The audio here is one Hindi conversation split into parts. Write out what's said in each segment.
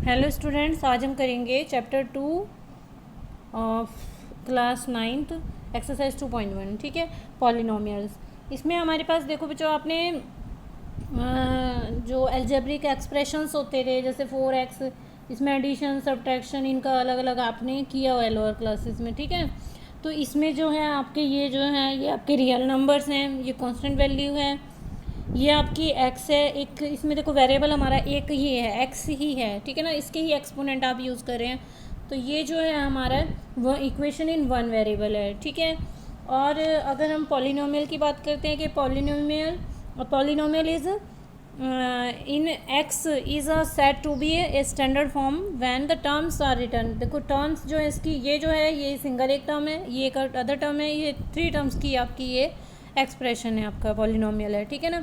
हेलो स्टूडेंट्स, आज हम करेंगे chapter 2 of class 9th exercise 2.1। ठीक है, पॉलिनोमियल्स। इसमें हमारे पास देखो बच्चों, आपने जो एल्जेब्रिक एक्सप्रेशंस होते थे जैसे 4x, इसमें एडिशन सब्ट्रैक्शन इनका अलग अलग आपने किया हुआ है लोअर क्लासेस में। ठीक है, तो इसमें जो है आपके ये जो है ये आपके रियल नंबर्स हैं, ये कांस्टेंट वैल्यू है, ये आपकी x है। एक इसमें देखो वेरिएबल हमारा एक ही है, x ही है। ठीक है ना, इसके ही एक्सपोनेंट आप यूज़ कर रहे हैं, तो ये जो है हमारा वो इक्वेशन इन वन वेरिएबल है। ठीक है, और अगर हम पॉलिनोमियल की बात करते हैं कि polynomial is in x is a set to be a standard form when the terms are return. देखो टर्म्स जो है इसकी, ये जो है ये सिंगल एक टर्म है, ये एक अदर टर्म है, ये 3 टर्म्स की आपकी ये एक्सप्रेशन है, आपका पॉलिनोमियल है। ठीक है ना,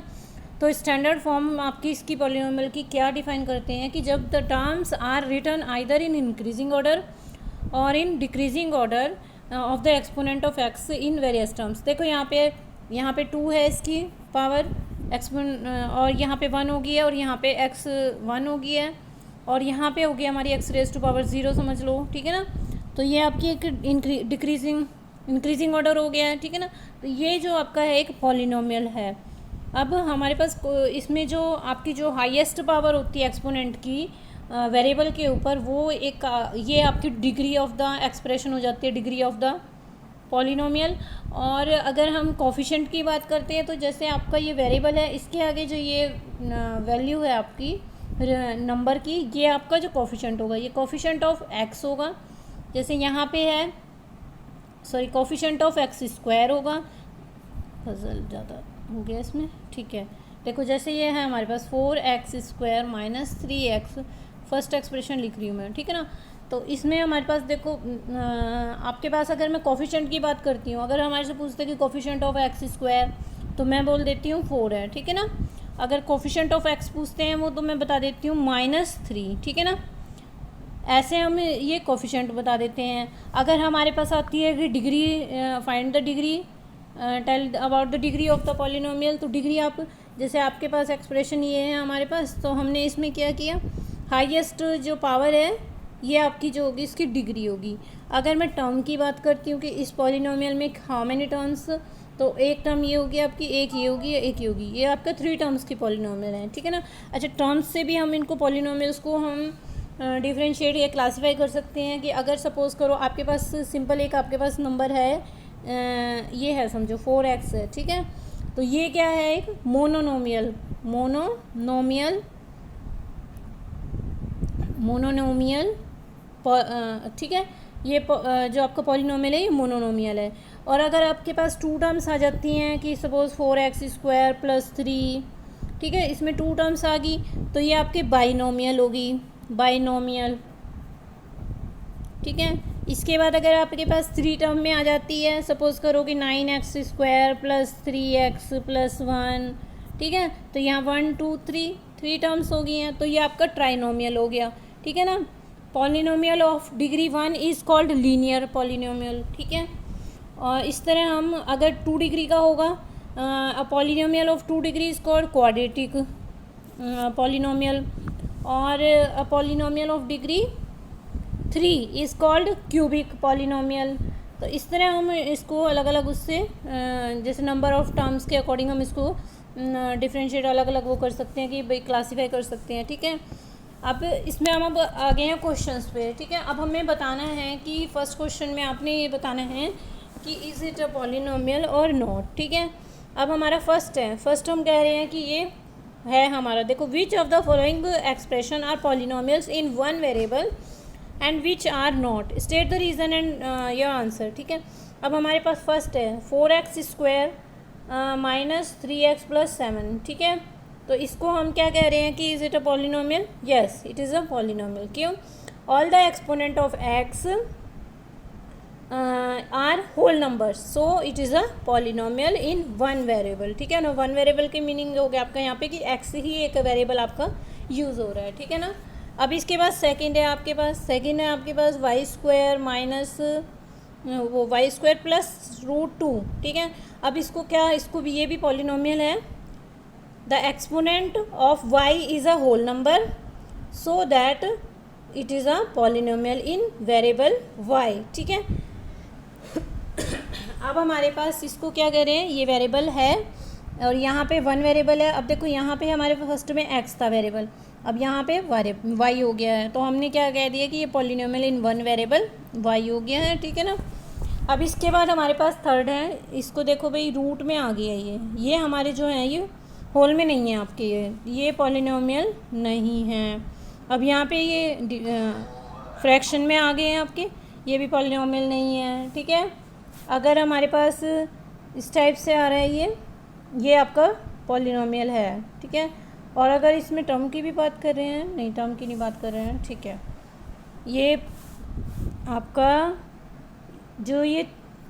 तो स्टैंडर्ड फॉर्म आपकी इसकी पॉलिनोमियल की क्या डिफाइन करते हैं कि जब the terms are return either in increasing order और in decreasing order of the exponent of x in various terms. देखो यहाँ पे 2 है इसकी पावर और यहाँ पे 1 हो गई है, और यहाँ पे x 1 हो गई है, और यहाँ पे हो गई हमारी x रेज टू पावर 0 समझ लो। ठीक है ना, तो ये आपकी एक इंक्रीजिंग ऑर्डर हो गया है। ठीक है ना, तो ये जो आपका है एक पॉलिनोमियल है। अब हमारे पास इसमें जो आपकी जो हाईएस्ट पावर होती है एक्सपोनेंट की वेरिएबल के ऊपर, वो एक ये आपकी डिग्री ऑफ द एक्सप्रेशन हो जाती है, डिग्री ऑफ द पॉलिनोमियल। और अगर हम कोफिशिएंट की बात करते हैं, तो जैसे आपका ये वेरिएबल है, इसके आगे जो ये वैल्यू है आपकी नंबर की, ये आपका जो कोफिशिएंट होगा, ये कोफिशिएंट ऑफ एक्स होगा। जैसे यहाँ पे है, sorry, coefficient of x square होगा, फजल ज़्यादा हो गया इसमें। ठीक है, देखो जैसे ये है हमारे पास 4x square minus 3x, first expression लिख रही हूँ मैं। ठीक है ना, तो इसमें हमारे पास देखो आपके पास अगर मैं कोफिशिएंट की बात करती हूँ, अगर हमारे से पूछते हैं कि कोफिशिएंट ऑफ एक्स स्क्वायर, तो मैं बोल देती हूँ 4 है। ठीक है ना, अगर कोफिशिएंट ऑफ एक्स पूछते हैं वो, तो मैं बता देती हूँ -3। ठीक है ना, ऐसे हम ये कोफिशिएंट बता देते हैं। अगर हमारे पास आती है कि degree, find the degree, tell about the degree of the polynomial, तो डिग्री आप, जैसे आपके पास एक्सप्रेशन ये है हमारे पास, तो हमने इसमें क्या किया, हाईएस्ट जो पावर है ये आपकी जो होगी इसकी डिग्री होगी। अगर मैं टर्म की बात करती हूँ कि इस पॉलिनोमियल में हाउ मेनी टर्म्स, तो एक टर्म ये होगी आपकी, एक ये होगी, एक ये होगी, ये आपका 3 टर्म्स की पॉलिनोमियल है। ठीक है ना, अच्छा, टर्म्स से भी हम इनको पॉलिनोमियल्स को हम डिफ्रेंशिएट या क्लासीफाई कर सकते हैं कि अगर सपोज़ करो आपके पास सिंपल एक आपके पास नंबर है, ये है समझो 4x है। ठीक है, तो ये क्या है, एक मोनोनोमियल ठीक है, ये जो आपका पॉलिनोमियल है ये मोनोनोमियल है। और अगर आपके पास 2 टर्म्स आ जाती हैं कि सपोज़ 4x स्क्वायर प्लस 3, ठीक है, इसमें 2 टर्म्स आ गई, तो ये आपके बाइनोमियल होगी, बाइनोमियल। ठीक है, इसके बाद अगर आपके पास 3 टर्म में आ जाती है, सपोज़ करो कि 9x square plus 3x plus 1, ठीक है, तो यहाँ 1 2 3 टर्म्स हो गई हैं, तो ये आपका ट्राइनोमियल हो गया। ठीक है ना, polynomial of degree 1 is called linear polynomial. ठीक है, और इस तरह हम अगर 2 डिग्री का होगा, polynomial of 2 degree is called quadratic polynomial, और polynomial of degree 3 is called cubic polynomial. तो इस तरह हम इसको अलग अलग उससे जैसे नंबर ऑफ टर्म्स के अकॉर्डिंग हम इसको डिफ्रेंशिएट अलग अलग वो कर सकते हैं कि भाई क्लासीफाई कर सकते हैं। ठीक है, अब इसमें हम अब आ गए हैं क्वेश्चंस पे। ठीक है, अब हमें बताना है कि फर्स्ट क्वेश्चन में आपने ये बताना है कि इज़ इट अ पॉलिनोमियल और नॉट। ठीक है, अब हमारा फर्स्ट है, फर्स्ट हम कह रहे हैं कि ये है हमारा, देखो which of the following expression are polynomials in one variable and which are not, state the reason and your answer. ठीक है, अब हमारे पास फर्स्ट है 4x square minus 3x plus 7। ठीक है, तो इसको हम क्या कह रहे हैं कि is it a polynomial, yes it is a polynomial. क्यों, all the exponent of x are whole numbers, so it is a polynomial in one variable. ठीक है ना, वन वेरिएबल के मीनिंग हो गया आपका यहाँ पे कि x ही एक वेरिएबल आपका यूज़ हो रहा है। ठीक है ना, अब इसके बाद सेकंड है आपके पास वाई स्क्वायर माइनस वो वाई स्क्वायर प्लस √2। ठीक है, अब इसको क्या, इसको भी ये भी पॉलिनोमियल है। The exponent of y is a whole number, so that it is a polynomial in variable y, ठीक है। अब हमारे पास इसको क्या कह रहे हैं, ये वेरिएबल है और यहाँ पे वन वेरिएबल है। अब देखो यहाँ पे हमारे फर्स्ट में x था वेरिएबल, अब यहाँ पे y हो गया है, तो हमने क्या कह दिया कि ये polynomial in one variable y हो गया है, ठीक है ना। अब इसके बाद हमारे पास थर्ड है, इसको देखो भाई रूट में आ गया ये हमारे जो है ये होल में नहीं है आपके, ये पॉलिनोमियल नहीं है। अब यहाँ पे ये फ्रैक्शन में आ गए हैं आपके, ये भी पॉलिनोमियल नहीं है, ठीक है। अगर हमारे पास इस टाइप से आ रहा है ये आपका पॉलिनोमियल है, ठीक है। और अगर इसमें टर्म की भी बात कर रहे हैं, नहीं टर्म की नहीं बात कर रहे हैं, ठीक है। ये आपका जो ये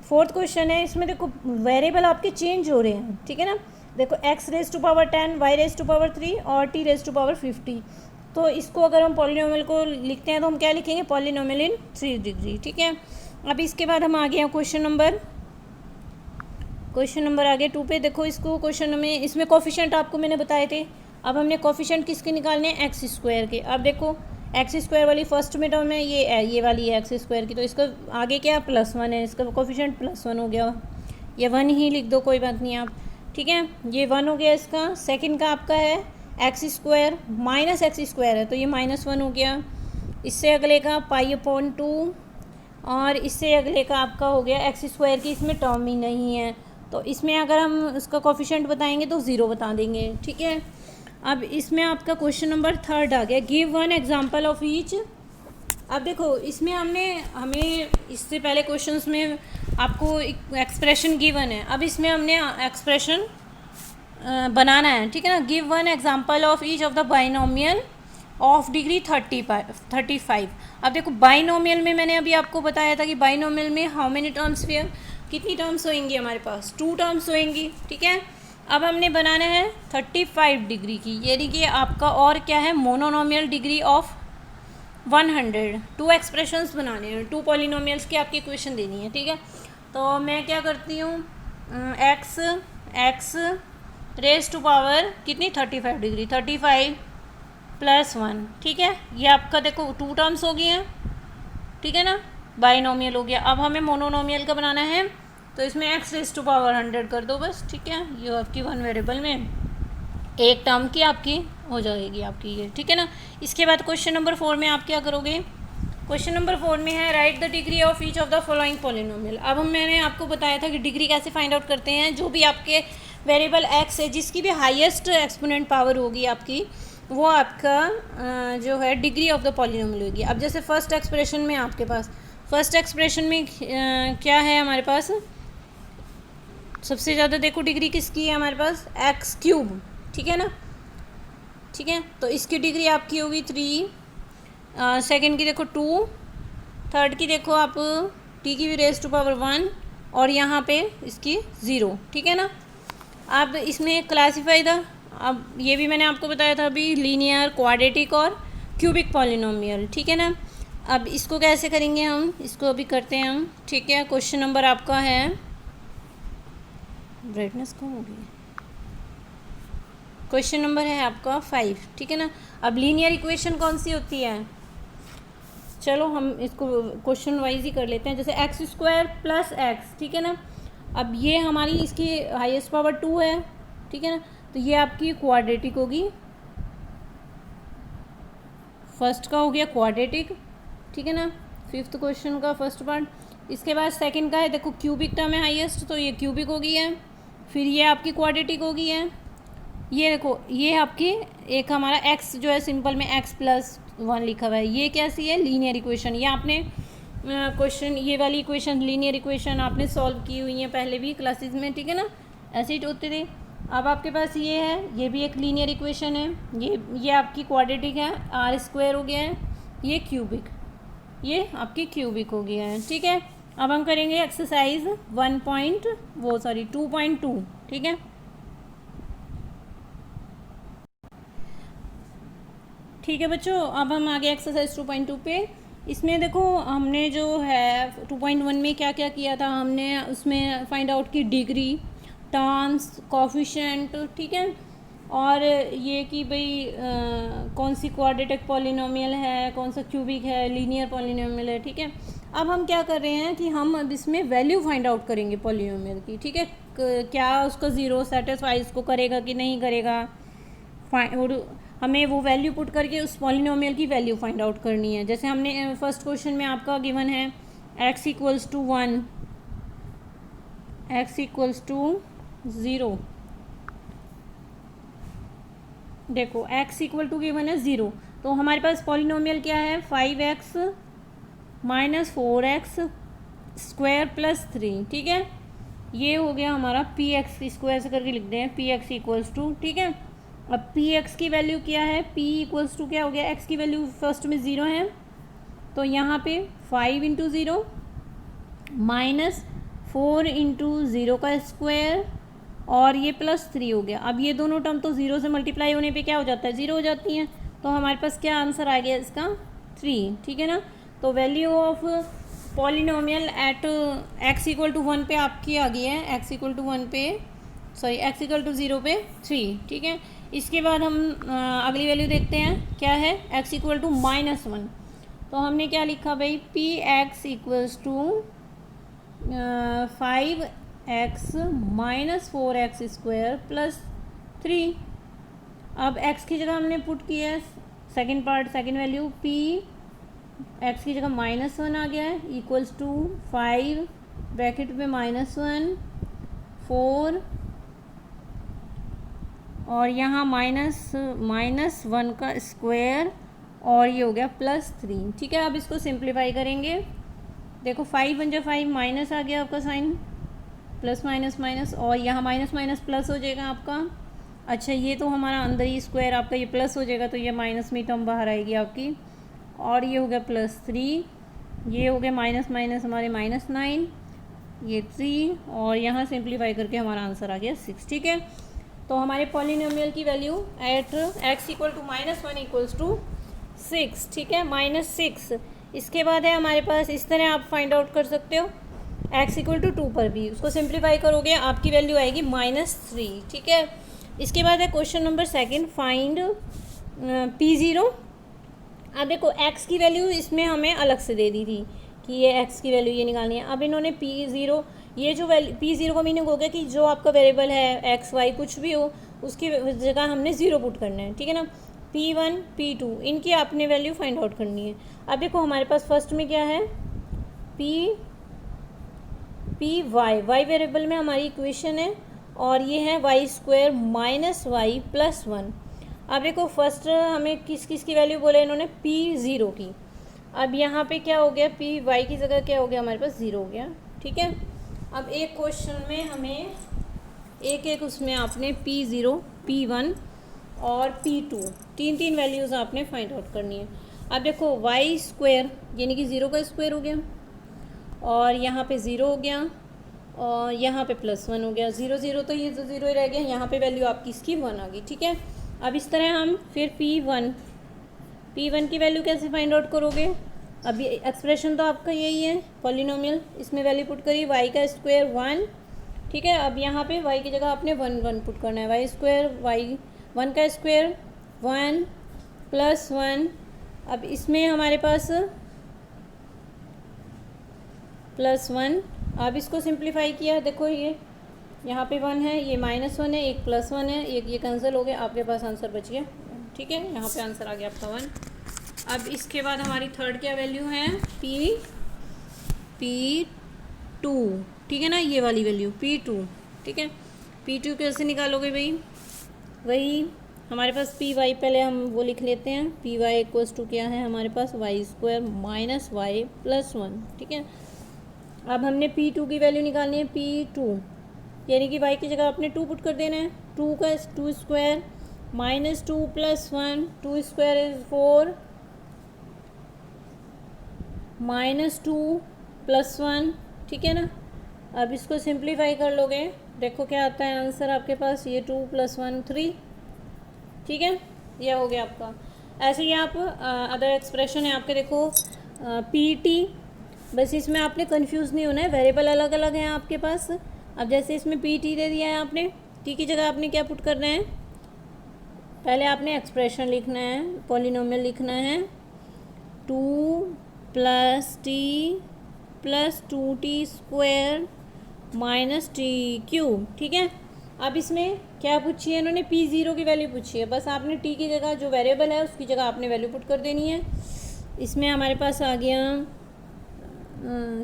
फोर्थ क्वेश्चन है, इसमें देखो वेरिएबल आपके चेंज हो रहे हैं, ठीक है ना। देखो x raise to power 10, y raise to power 3 और t रेज टू पावर 50। तो इसको अगर हम पॉलिनोमियल को लिखते हैं तो हम क्या लिखेंगे, पॉलिनोमियल इन 3 डिग्री, ठीक है। अब इसके बाद हम आ गए हैं क्वेश्चन नंबर आगे 2 पे। देखो इसको क्वेश्चन में इसमें कोफिशिएंट आपको मैंने बताए थे। अब हमने कोफिशिएंट किसके निकालने हैं, एक्स स्क्वायर के। अब देखो एक्स स्क्वायर वाली फर्स्ट में टर्म है, ये वाली है एक्स स्क्वायर की, तो इसका आगे क्या +1 है, इसका कोफिशिएंट +1 हो गया, ये 1 ही लिख दो, कोई बात नहीं आप, ठीक है। ये 1 हो गया इसका। सेकंड का आपका है x square minus x square है, तो ये -1 हो गया। इससे अगले का π/2 और इससे अगले का आपका हो गया एक्स स्क्वायर की, इसमें टर्म ही नहीं है, तो इसमें अगर हम उसका कोफिशिएंट बताएंगे तो 0 बता देंगे, ठीक है। अब इसमें आपका क्वेश्चन नंबर 3 आ गया, give one example of each. अब देखो इसमें हमें इससे पहले क्वेश्चंस में आपको एक्सप्रेशन गिवन है, अब इसमें हमने एक्सप्रेशन बनाना है, ठीक है ना। Give one example of each of the binomial of degree 35। अब देखो बाइनोमियल में मैंने अभी आपको बताया था कि बाइनोमियल में हाउ मेनी टर्म्स फेयर, कितनी टर्म्स होंगी हमारे पास, 2 टर्म्स होंगी, ठीक है। अब हमने बनाना है 35 डिग्री की, यानी कि आपका और क्या है, मोनोनोमियल डिग्री ऑफ 100। 2 एक्सप्रेशंस बनाने हैं, 2 पॉलिनोमियल्स की आपकी इक्वेशन देनी है, ठीक है। तो मैं क्या करती हूँ, एक्स रेज टू पावर कितनी 35 डिग्री, 35 + 1, ठीक है। ये आपका देखो 2 टर्म्स हो गई हैं, ठीक है ना, बाइनोमियल हो गया। अब हमें मोनोनोमियल का बनाना है, तो इसमें x रेज टू पावर 100 कर दो बस, ठीक है। ये आपकी 1 वेरिएबल में एक टर्म की आपकी हो जाएगी आपकी ये, ठीक है ना। इसके बाद क्वेश्चन नंबर 4 में आप क्या करोगे, क्वेश्चन नंबर 4 में है right the degree of each of the following polynomial. अब मैंने आपको बताया था कि डिग्री कैसे फाइंड आउट करते हैं, जो भी आपके वेरिएबल x है जिसकी भी हाईएस्ट एक्सपोनेंट पावर होगी आपकी, वो आपका जो है डिग्री ऑफ द पॉलिनोमियल होगी। अब जैसे फर्स्ट एक्सप्रेशन में आपके पास, फर्स्ट एक्सप्रेशन में क्या है हमारे पास, सबसे ज़्यादा देखो डिग्री किसकी है हमारे पास, x3, ठीक है ना, ठीक है। तो इसकी डिग्री आपकी होगी 3, सेकंड की देखो 2, थर्ड की देखो आप t की भी रेज टू पावर 1 और यहाँ पे इसकी 0, ठीक है ना। अब इसमें क्लासीफाई था, अब ये भी मैंने आपको बताया था अभी, लीनियर, क्वाड्रेटिक और क्यूबिक पॉलिनोमियल, ठीक है ना। अब इसको कैसे करेंगे हम, इसको अभी करते हैं हम, ठीक है। क्वेश्चन नंबर आपका है, ब्राइटनेस कम हो गई, क्वेश्चन नंबर है आपका 5, ठीक है ना। अब लीनियर इक्वेशन कौन सी होती है, चलो हम इसको क्वेश्चन वाइज ही कर लेते हैं। जैसे x² + x, ठीक है ना। अब ये हमारी इसकी हाईएस्ट पावर 2 है, ठीक है ना, तो ये आपकी क्वाड्रेटिक होगी, फर्स्ट का हो गया क्वाड्रेटिक, ठीक है ना, 5th क्वेश्चन का फर्स्ट पार्ट। इसके बाद सेकंड का है, देखो क्यूबिक टर्म है हाईएस्ट, तो ये क्यूबिक हो गई है, फिर ये आपकी क्वाड्रेटिक हो गई है। ये देखो ये आपकी एक हमारा x जो है सिंपल में x + 1 लिखा हुआ है, ये कैसी है, लीनियर इक्वेशन। ये आपने क्वेश्चन ये वाली इक्वेशन लीनियर इक्वेशन आपने सॉल्व की हुई है पहले भी क्लासेस में, ठीक है ना, ऐसे ही होते थे। अब आपके पास ये है, ये भी एक लीनियर इक्वेशन है, ये आपकी क्वाड्रेटिक है, r² हो गया है, ये क्यूबिक, ये आपकी क्यूबिक हो गया है, ठीक है। अब हम करेंगे एक्सरसाइज 2.2, ठीक है। ठीक है बच्चों, अब हम आगे एक्सरसाइज 2.2 पे। इसमें देखो हमने जो है 2.1 में क्या क्या किया था, हमने उसमें फाइंड आउट की डिग्री, टर्म्स, कोफिशिएंट, ठीक है, और ये कि भाई कौन सी क्वाड्रेटिक पॉलिनोमियल है, कौन सा क्यूबिक है, लीनियर पॉलिनोमियल है, ठीक है। अब हम क्या कर रहे हैं कि हम अब इसमें वैल्यू फाइंड आउट करेंगे पॉलिनोमियल की, ठीक है। क्या उसका ज़ीरो सेटिस्फाई इसको करेगा कि नहीं करेगा, और हमें वो वैल्यू पुट करके उस पॉलिनोमियल की वैल्यू फाइंड आउट करनी है। जैसे हमने फर्स्ट क्वेश्चन में आपका गिवन है x equals to 1, x equals to 0। देखो x इक्वल टू गिवन है 0, तो हमारे पास पॉलिनोमियल क्या है 5x minus 4x square plus 3, ठीक है। ये हो गया हमारा पी एक्स, इसको ऐसे करके लिख दें पी एक्स इक्वल्स टू, ठीक है। अब पी एक्स की वैल्यू क्या है, पी इक्वल्स टू क्या हो गया, एक्स की वैल्यू फर्स्ट में 0 है, तो यहाँ पे 5 इंटू 0 माइनस 4 इंटू 0 का स्क्वायर और ये प्लस 3 हो गया। अब ये दोनों टर्म तो 0 से मल्टीप्लाई होने पे क्या हो जाता है, 0 हो जाती हैं। तो हमारे पास क्या आंसर आ गया इसका 3, ठीक है ना। तो value of polynomial at x equal to 1 पे आपकी आ गई है, x इक्वल टू 1 पे सॉरी x इक्वल टू 0 पे 3, ठीक है। इसके बाद हम अगली वैल्यू देखते हैं क्या है, x इक्वल टू -1। तो हमने क्या लिखा भाई, P x equals to 5x minus 4x square plus 3। अब x की जगह हमने पुट किया है second part, second value p x की जगह -1 आ गया है इक्वल्स टू 5 ब्रैकेट में -1 4 और यहाँ -1 का स्क्वायर और ये हो गया +3, ठीक है। अब इसको सिंप्लीफाई करेंगे, देखो 5 बन जाए 5 माइनस आ गया आपका साइन, प्लस माइनस माइनस और यहाँ माइनस माइनस प्लस हो जाएगा आपका। अच्छा ये तो हमारा अंदर ही स्क्वायर आपका ये प्लस हो जाएगा, तो ये माइनस में टर्म बाहर आएगी आपकी और ये हो गया +3, ये हो गया माइनस माइनस हमारे -9, ये 3 और यहाँ सिंप्लीफाई करके हमारा आंसर आ गया 6, ठीक है। तो हमारे पॉलिनोमियल की value at x equal to -1 equals to 6, ठीक है, -6। इसके बाद है हमारे पास, इस तरह आप फाइंड आउट कर सकते हो x इक्वल टू 2 पर भी, उसको सिंप्लीफाई करोगे आपकी वैल्यू आएगी -3, ठीक है। इसके बाद है question number second, find p0। अब देखो x की वैल्यू इसमें हमें अलग से दे दी थी कि ये x की वैल्यू ये निकालनी है। अब इन्होंने p0, ये जो वैल्यू p0 का मीनिंग हो गया कि जो आपका वेरिएबल है x y कुछ भी हो उसकी जगह हमने 0 पुट करना है, ठीक है ना। p1 p2 इनकी आपने वैल्यू फाइंड आउट करनी है। अब देखो हमारे पास फर्स्ट में क्या है, y वेरिएबल में हमारी इक्वेशन है और ये है y square minus y plus 1। अब देखो फर्स्ट हमें किस किस की वैल्यू बोले इन्होंने, p0 की। अब यहाँ पे क्या हो गया, y की जगह क्या हो गया हमारे पास 0 हो गया, ठीक है। अब एक क्वेश्चन में हमें एक उसमें आपने p0 p1 और p2 तीन वैल्यूज़ आपने फाइंड आउट करनी है। अब देखो y स्क्वायर यानी कि 0 का स्क्वायर हो गया और यहाँ पे 0 हो गया और यहाँ पे +1 हो गया, 0 0 तो ये 0 ही रह गया, यहाँ पे वैल्यू आपकी इसकी 1 आ गई, ठीक है। अब इस तरह हम फिर p1 की वैल्यू कैसे फाइंड आउट करोगे, अभी एक्सप्रेशन तो आपका यही है पॉलिनोमियल, इसमें वैल्यू पुट करिए y का स्क्वायर 1, ठीक है। अब यहाँ पे y की जगह आपने 1 1 पुट करना है, y स्क्वायर 1 का स्क्वायर 1 प्लस 1। अब इसमें हमारे पास +1, अब इसको सिंप्लीफाई किया, देखो ये यहाँ पे 1 है, ये -1 है, एक +1 है, एक ये कैंसिल हो गया, आपके पास आंसर बच गया, ठीक है। यहाँ पे आंसर आ गया आपका 1। अब इसके बाद हमारी थर्ड क्या वैल्यू है, p2, ठीक है ना, ये वाली वैल्यू p2, ठीक है। p2 कैसे निकालोगे भाई, वही हमारे पास py पहले हम वो लिख लेते हैं, py इक्वल्स टू क्या है हमारे पास y square minus y plus 1, ठीक है। अब हमने p2 की वैल्यू निकालनी है, p2 यानी कि y की जगह आपने 2 पुट कर देना है, 2 का 2 square -2 plus 1, 2 square is 4 -2 plus 1, ठीक है ना। अब इसको सिंप्लीफाई कर लोगे, देखो क्या आता है आंसर आपके पास, ये 2 + 1 3, ठीक है, यह हो गया आपका। ऐसे ही आप अदर एक्सप्रेशन है आपके, देखो pt, बस इसमें आपने कंफ्यूज नहीं होना है, वेरिएबल अलग अलग हैं आपके पास। अब जैसे इसमें pt दे दिया है आपने, t की जगह आपने क्या पुट करना है, पहले आपने एक्सप्रेशन लिखना है, पॉलिनोमियल लिखना है 2 + t + 2t² - t³, ठीक है। अब इसमें क्या पूछी है इन्होंने, p0 की वैल्यू पूछी है। बस आपने t की जगह जो वेरिएबल है उसकी जगह आपने वैल्यू पुट कर देनी है। इसमें हमारे पास आ गया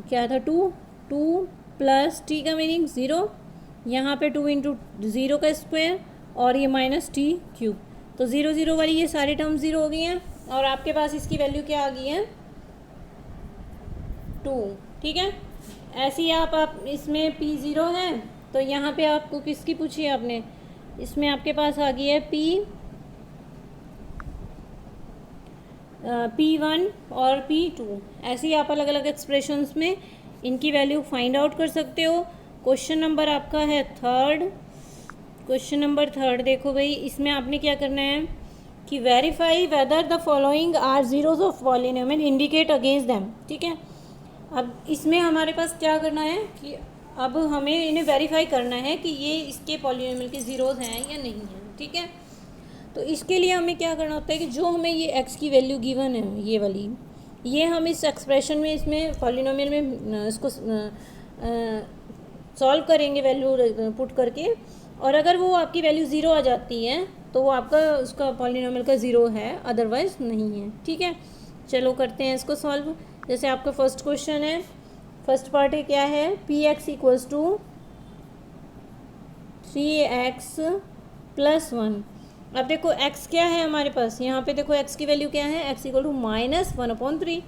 क्या था, 2 + t का मीनिंग 0, यहाँ पे 2 × 0 का स्क्वायर और ये -t³। तो 0 0 वाली ये सारी टर्म 0 हो गई हैं और आपके पास इसकी वैल्यू क्या आ गई है, 2, ठीक है। ऐसे ही आप इसमें p0 है तो यहाँ पे आपको किसकी पूछी है आपने, इसमें आपके पास आ गई है p1 और p2। ऐसे ही आप अलग अलग एक्सप्रेशंस में इनकी वैल्यू फाइंड आउट कर सकते हो। क्वेश्चन नंबर आपका है थर्ड। क्वेश्चन नंबर थर्ड देखो भाई, इसमें आपने क्या करना है कि verify whether the following are zeros of polynomial indicate against them, ठीक है। अब इसमें हमारे पास क्या करना है कि अब हमें इन्हें वेरीफाई करना है कि ये इसके पॉलिनोमियल के ज़ीरोज़ हैं या नहीं हैं, ठीक है। तो इसके लिए हमें क्या करना होता है कि जो हमें ये x की वैल्यू गिवन है ये वाली, ये हम इस एक्सप्रेशन में इसमें पॉलिनोमियल में इसको सॉल्व करेंगे वैल्यू पुट करके, और अगर वो आपकी वैल्यू ज़ीरो आ जाती है तो वो आपका उसका पॉलिनोमियल का ज़ीरो है, अदरवाइज़ नहीं है, ठीक है। चलो करते हैं इसको सॉल्व। जैसे आपका फर्स्ट क्वेश्चन है, फर्स्ट पार्ट है क्या है, px = 3x + 1। अब देखो x क्या है हमारे पास, यहाँ पे देखो x की वैल्यू क्या है, x = -1/3।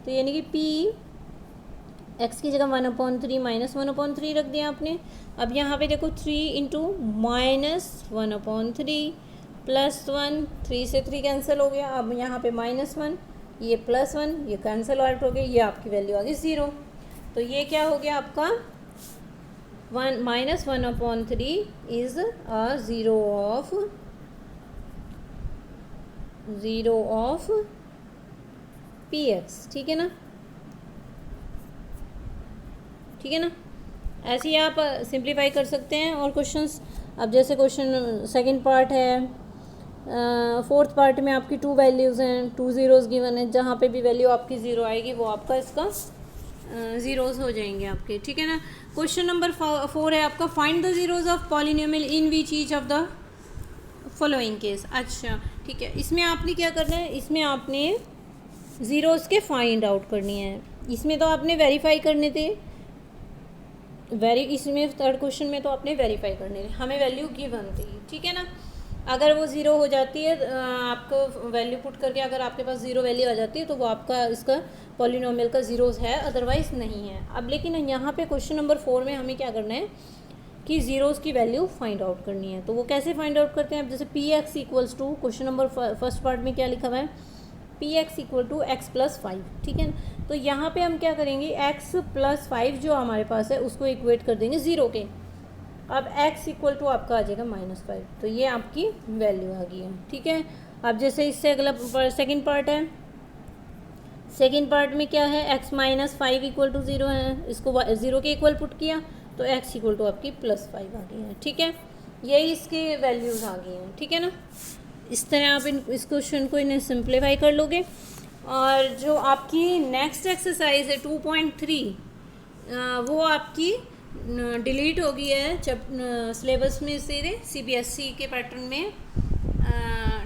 तो यानी कि p x की जगह 1/3 -1/3 रख दिया आपने। अब यहाँ पे देखो 3 × -1/3 + 1, 3 से 3 कैंसिल हो गया। अब यहाँ पे -1, ये +1, ये कैंसिल आउट हो गया, ये आपकी वैल्यू आ गई 0। तो ये क्या हो गया आपका, -1/3 is a zero of px, ठीक है ना, ठीक है ना। ऐसे ही आप सिंप्लीफाई कर सकते हैं और क्वेश्चंस। अब जैसे क्वेश्चन सेकंड पार्ट है, फोर्थ पार्ट में आपकी 2 वैल्यूज़ हैं, 2 ज़ीरोज़ गिवन है, जहाँ पे भी वैल्यू आपकी 0 आएगी वो आपका इसका ज़ीरोज़ हो जाएंगे आपके, ठीक है ना। क्वेश्चन नंबर 4 है आपका, find the zeros of polynomial in which each of the following case. अच्छा ठीक है, इसमें आपने क्या करना है, इसमें आपने ज़ीरोज़ के फाइंड आउट करनी है। इसमें तो आपने वेरीफाई करने थे, इसमें थर्ड क्वेश्चन में तो आपने वेरीफाई करने थे, हमें वैल्यू गिवन थी, ठीक है ना। अगर वो ज़ीरो हो जाती है, आपको वैल्यू पुट करके अगर आपके पास ज़ीरो वैल्यू आ जाती है तो वो आपका इसका पॉलिनोमियल का ज़ीरोज़ है, अदरवाइज़ नहीं है। अब लेकिन यहाँ पे क्वेश्चन नंबर 4 में हमें क्या करना है कि ज़ीरोज़ की वैल्यू फाइंड आउट करनी है। तो वो कैसे फाइंड आउट करते हैं, अब जैसे px = question number first part में क्या लिखा हुआ है, px = x + 5, ठीक है ना। तो यहाँ पे हम क्या करेंगे, x + 5 जो हमारे पास है उसको इक्वेट कर देंगे 0 के। अब x = आपका आ जाएगा -5, तो ये आपकी वैल्यू आ गई है, ठीक है। अब जैसे इससे अगला सेकंड पार्ट है, सेकंड पार्ट में क्या है, x - 5 = 0 है, इसको 0 के इक्वल पुट किया तो x = आपकी +5 आ गई है, ठीक है। यही इसके वैल्यूज़ आ गई हैं, ठीक है ना। इस तरह आप इस क्वेश्चन को इन्हें सिंप्लीफाई कर लोगे। और जो आपकी नेक्स्ट एक्सरसाइज है 2.3, वो आपकी डिलीट हो गई है सिलेबस में से, CBSE के पैटर्न में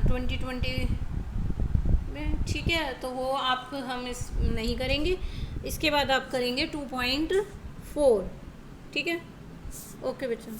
2020 में, ठीक है। तो वो हम नहीं करेंगे, इसके बाद आप करेंगे 2.4, ठीक है। ओके बच्चों।